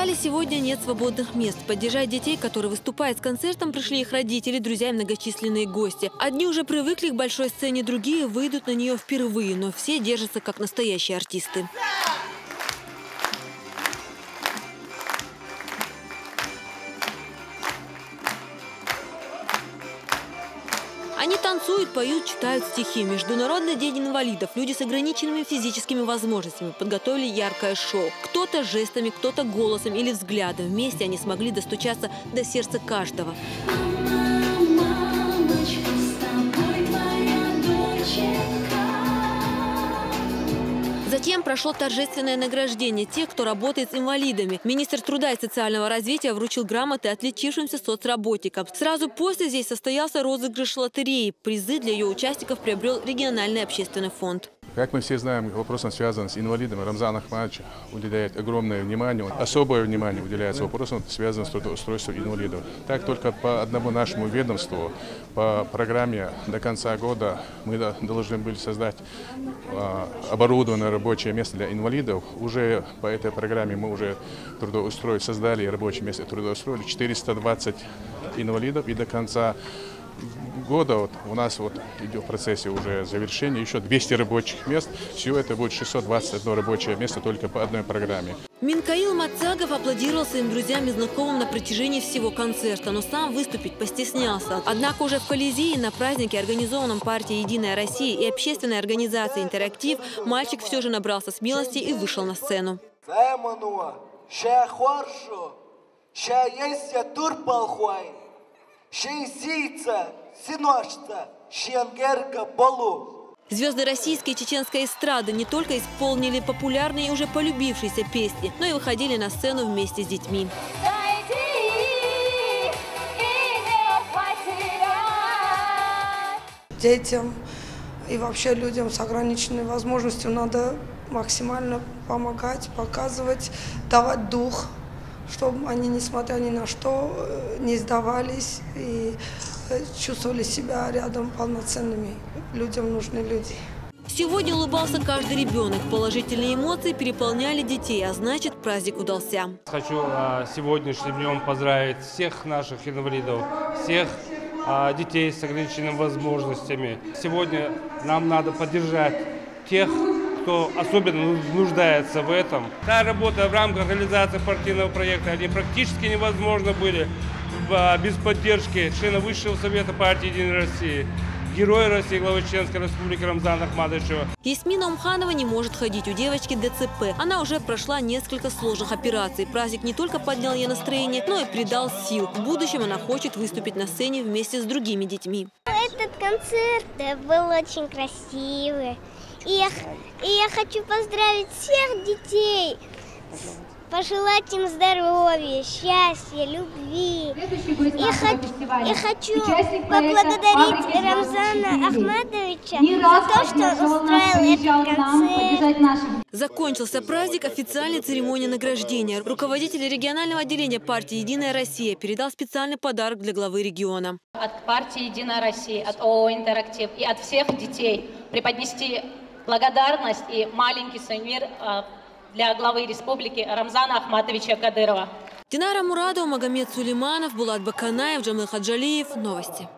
зале сегодня нет свободных мест. Поддержать детей, которые выступают с концертом, пришли их родители, друзья и многочисленные гости. Одни уже привыкли к большой сцене, другие выйдут на нее впервые, но все держатся как настоящие артисты. Они танцуют, поют, читают стихи. Международный день инвалидов. Люди с ограниченными физическими возможностями подготовили яркое шоу. Кто-то жестами, кто-то голосом или взглядом. Вместе они смогли достучаться до сердца каждого. Затем прошло торжественное награждение тех, кто работает с инвалидами. Министр труда и социального развития вручил грамоты отличившимся соцработникам. Сразу после здесь состоялся розыгрыш лотереи. Призы для ее участников приобрел региональный общественный фонд. Как мы все знаем, вопросом, связанным с инвалидами, Рамзан Ахматович уделяет огромное внимание, особое внимание уделяется вопросам, связанным с трудоустройством инвалидов. Так, только по одному нашему ведомству, по программе до конца года мы должны были создать оборудованное рабочее место для инвалидов. Уже по этой программе мы уже создали рабочее место, трудоустроили 420 инвалидов, и до конца года у нас идет в процессе уже завершения еще 200 рабочих мест. Всего это будет 621 рабочее место только по одной программе. Минкаил Мацагов аплодировал своим друзьям и знакомым на протяжении всего концерта, но сам выступить постеснялся. Однако уже в Колизее на празднике, организованном партией «Единая Россия» и общественной организацией «Интерактив», мальчик все же набрался смелости и вышел на сцену. Звезды российской и чеченской эстрады не только исполнили популярные и уже полюбившиеся песни, но и выходили на сцену вместе с детьми. Детям и вообще людям с ограниченной возможностью надо максимально помогать, показывать, давать дух, чтобы они, несмотря ни на что, не сдавались и чувствовали себя рядом полноценными. Людям нужны люди. Сегодня улыбался каждый ребенок. Положительные эмоции переполняли детей, а значит, праздник удался. Хочу сегодняшним днем поздравить всех наших инвалидов, всех детей с ограниченными возможностями. Сегодня нам надо поддержать тех, кто особенно нуждается в этом. Та работа в рамках реализации партийного проекта, они практически невозможны были без поддержки члена Высшего совета партии «Единая Россия», героя России, главы Чеченской республики Рамзана Ахматовича. Ясмина Умханова не может ходить, у девочки ДЦП. Она уже прошла несколько сложных операций. Праздник не только поднял ей настроение, но и придал сил. В будущем она хочет выступить на сцене вместе с другими детьми. Этот концерт был очень красивый. И я хочу поздравить всех детей, пожелать им здоровья, счастья, любви. И хочу поблагодарить Рамзана Ахматовича за то, что он устроил этот концерт. Закончился праздник официальной церемонии награждения. Руководитель регионального отделения партии «Единая Россия» передал специальный подарок для главы региона. От партии «Единая Россия», от ООО «Интерактив» и от всех детей преподнести благодарность и маленький сувенир для главы республики Рамзана Ахматовича Кадырова. Динара Мурадова, Магомед Сулейманов, Булат Баканаев, Джамил Хаджалиев. Новости.